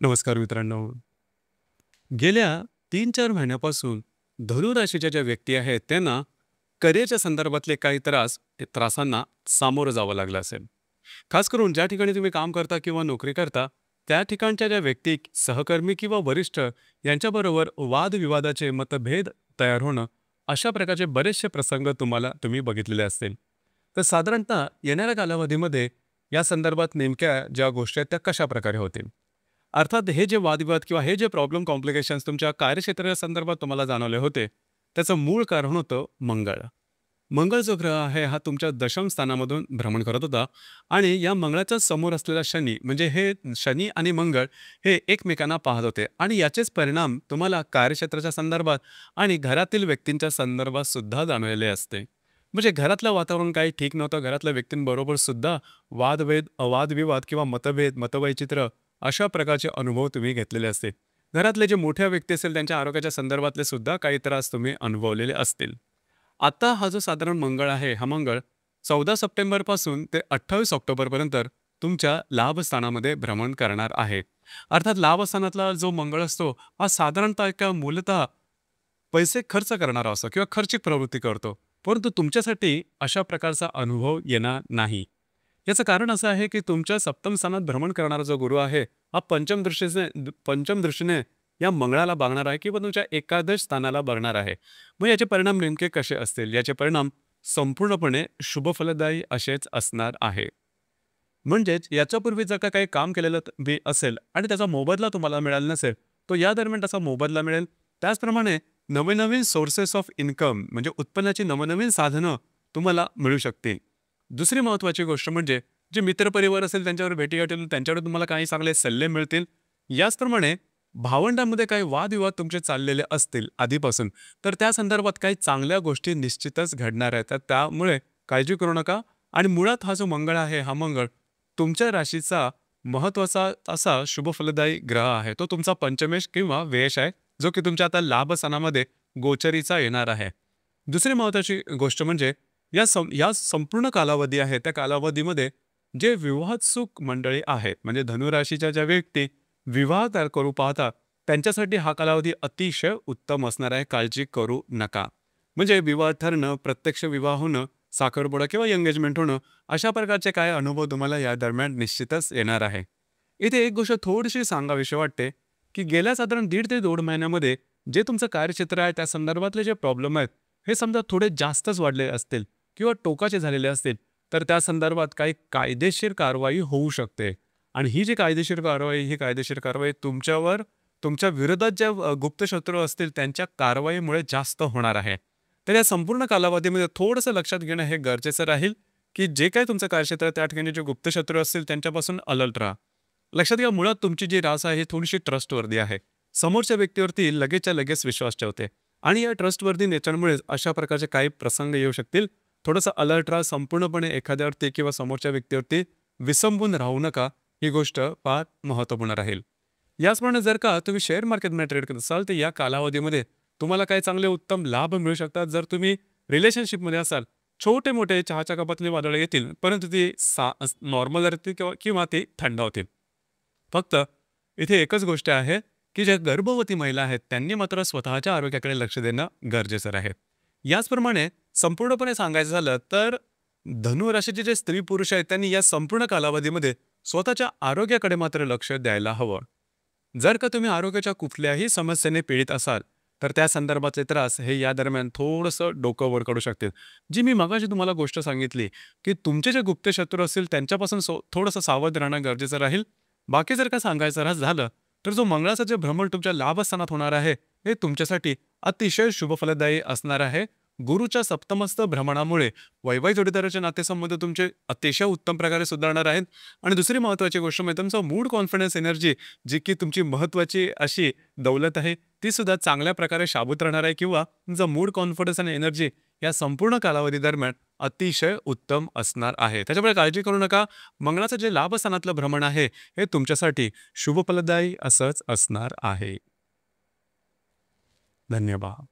नमस्कार मित्रांनो. गेल्या 3-4 महिन्यापासून धनु राशीच्या ज्या व्यक्ती आहेत त्यांना करिअरच्या संदर्भातले काही त्रासांना सामोरं जावं लागलं असेल. खास करून ज्या ठिकाणी तुम्ही काम करता किंवा नोकरी करता, त्या ठिकाणच्या ज्या व्यक्ती, सहकर्मी किंवा वरिष्ठ यांच्याबरोबर वादविवादाचे मतभेद तयार होणं, अशा प्रकारचे बरेचसे प्रसंग तुम्ही बघितलेले असतील. तर साधारणतः येणाऱ्या कालावधीमध्ये या संदर्भात नेमक्या ज्या गोष्टी आहेत त्या कशाप्रकारे होतील? अर्थात हे जे वादविवाद किंवा हे जे प्रॉब्लेम कॉम्प्लिकेशन्स तुमच्या कार्यक्षेत्राच्या संदर्भात तुम्हाला जाणवले होते, त्याचं मूळ कारण होतं मंगळ. मंगळ जो ग्रह आहे हा तुमच्या दशम स्थानामधून भ्रमण करत होता आणि या मंगळाच्या समोर असलेला शनी म्हणजे हे शनी आणि मंगळ हे एकमेकांना पाहत होते आणि याचेच परिणाम तुम्हाला कार्यक्षेत्राच्या संदर्भात आणि घरातील व्यक्तींच्या संदर्भात सुद्धा जाणवलेले असते. म्हणजे घरातलं वातावरण काही ठीक नव्हतं, घरातल्या व्यक्तींबरोबर सुद्धा वादविवाद किंवा मतवैचित्र अशा प्रकारचे अनुभव तुम्ही घेतलेले असतील. घरातले जे मोठ्या व्यक्ती असेल त्यांच्या आरोग्याच्या संदर्भातले सुद्धा काही त्रास तुम्ही अनुभवलेले असतील. आता हा जो साधारण मंगळ आहे, हा मंगळ 14 सप्टेंबरपासून ते 28 ऑक्टोबरपर्यंत तुमच्या लाभस्थानामध्ये भ्रमण करणार आहे. अर्थात लाभस्थानातला जो मंगळ असतो हा साधारणतः एका मूलतः पैसे खर्च करणारा असतो किंवा खर्चिक प्रवृत्ती करतो. परंतु तुमच्यासाठी अशा प्रकारचा अनुभव येणार नाही. याचं कारण असं आहे की तुमच्या सप्तम स्थानात भ्रमण करणारा जो गुरु आहे हा पंचम दृष्टीने या मंगळाला बघणार आहे किंवा तुमच्या एकादश स्थानाला बघणार आहे. मग याचे परिणाम नेमके कसे असतील? याचे परिणाम संपूर्णपणे शुभफलदायी असेच असणार आहे. म्हणजेच याच्यापूर्वी जर का काही काम केलेलं असेल आणि त्याचा मोबदला तुम्हाला मिळाला नसेल, तो या दरम्यान त्याचा मोबदला मिळेल. त्याचप्रमाणे नवीन सोर्सेस ऑफ इन्कम म्हणजे उत्पन्नाची नवनवीन साधनं तुम्हाला मिळू शकतील. दुसरी महत्त्वाची गोष्ट म्हणजे जे मित्रपरिवार असेल त्यांच्यावर भेटीगाठी होतील, त्यांच्याकडे तुम्हाला काही चांगले सल्ले मिळतील. याचप्रमाणे भावंडांमध्ये काही वादविवाद तुमचे चाललेले असतील आधीपासून, तर त्या संदर्भात काही चांगल्या गोष्टी निश्चितच घडणार आहेत. तर त्यामुळे काळजी करू नका. आणि मुळात हा जो मंगळ आहे, हा मंगळ तुमच्या राशीचा महत्त्वाचा असा शुभफलदायी ग्रह आहे. तो तुमचा पंचमेश किंवा व्ययश आहे, जो की तुमच्या आता लाभस्थानामध्ये गोचरीचा येणार आहे. दुसरी महत्त्वाची गोष्ट म्हणजे या संपूर्ण कालावधी आहे, त्या कालावधीमध्ये जे विवाहोत्सुक मंडळी आहेत, म्हणजे धनुराशीच्या ज्या व्यक्ती विवाह करू पाहतात, त्यांच्यासाठी हा कालावधी अतिशय उत्तम असणार आहे. काळजी करू नका. म्हणजे विवाह ठरणं, प्रत्यक्ष विवाह होणं, साखरपुडा किंवा एंगेजमेंट होणं, अशा प्रकारचे काय अनुभव तुम्हाला या दरम्यान निश्चितच येणार आहे. इथे एक गोष्ट थोडीशी सांगावीशी वाटते, की गेल्या साधारण 1.5 ते 2 महिन्यामध्ये जे तुमचं कार्यक्षेत्र आहे त्या संदर्भातले जे प्रॉब्लेम आहेत, हे समजा थोडे जास्तच वाढले असतील किंवा टोकाचे झालेले असतील, तर त्या संदर्भात काही कायदेशीर कारवाई होऊ शकते. आणि ही जी कायदेशीर कारवाई तुमच्यावर, तुमच्या विरोधात ज्या गुप्त शत्रू असतील त्यांच्या कारवाईमुळे जास्त होणार आहे. तर या संपूर्ण कालावधीमध्ये थोडंसं लक्षात घेणं हे गरजेचं राहील, की जे काही तुमचं कार्यक्षेत्र आहे त्या ठिकाणी जे गुप्त शत्रू असतील त्यांच्यापासून अलर्ट राहा. लक्षात घ्या, मुळात तुमची जी रास आहे ही थोडीशी ट्रस्टवर्दी आहे. समोरच्या व्यक्तीवरती लगेचच्या लगेच विश्वास ठेवते आणि या ट्रस्टवर्दी नेचरमुळेच अशा प्रकारचे काही प्रसंग येऊ शकतील. थोडंसं अलर्ट राहा. संपूर्णपणे एखाद्यावरती किंवा समोरच्या व्यक्तीवरती विसंबून राहू नका. ही गोष्ट फार महत्त्वपूर्ण राहील. याचप्रमाणे जर का तुम्ही शेअर मार्केटमध्ये ट्रेड करत असाल, तर या कालावधीमध्ये तुम्हाला काही चांगले उत्तम लाभ मिळू शकतात. जर तुम्ही रिलेशनशिपमध्ये असाल, छोटे-मोठे चहाच्या कपातले वादळ येतील, परंतु ती नॉर्मल राहतील किंवा ते थंड होतील. फक्त इथे एकच गोष्ट आहे, की ज्या गर्भवती महिला आहेत त्यांनी मात्र स्वतःच्या आरोग्याकडे लक्ष देणं गरजेचं आहे. याचप्रमाणे संपूर्णपणे सांगायचं झालं तर धनु राशीचे जे स्त्री पुरुष आहेत त्यांनी या संपूर्ण कालावधीमध्ये स्वतःच्या आरोग्याकडे मात्र लक्ष द्यायला हवं. जर का तुम्ही आरोग्याच्या कुठल्याही समस्येने पीडित असाल, तर त्या संदर्भातले त्रास हे या दरम्यान थोडंसं डोकं वर काढू शकतील. जी मी मगाशी तुम्हाला गोष्ट सांगितली, की तुमचे जे गुप्त शत्रू असतील त्यांच्यापासून थोडंसं सावध राहणं गरजेचं राहील. बाकी जर का सांगायचं झालं, तर जो मंगळाचं जे भ्रमण तुमच्या लाभस्थानात होणार आहे, हे तुमच्यासाठी अतिशय शुभफलदायी असणार आहे. गुरुच्या सप्तमस्थ भ्रमणामुळे वैवाहिक जोडीदाराचे नातेसंबंध तुमचे अतिशय उत्तम प्रकारे सुधारणार आहेत. आणि दुसरी महत्त्वाची गोष्ट म्हणजे तुमचा मूड कॉन्फिडन्स एनर्जी, जी की तुमची महत्त्वाची अशी दौलत आहे, ती सुद्धा चांगल्या प्रकारे शाबूत राहणार आहे किंवा तुमचा मूड कॉन्फिडन्स आणि एनर्जी या संपूर्ण कालावधी दरम्यान अतिशय उत्तम असणार आहे. त्याच्यामुळे काळजी करू नका. मंगळाचं जे लाभस्थानातलं भ्रमण आहे हे तुमच्यासाठी शुभफलदायी असंच असणार आहे. धन्यवाद.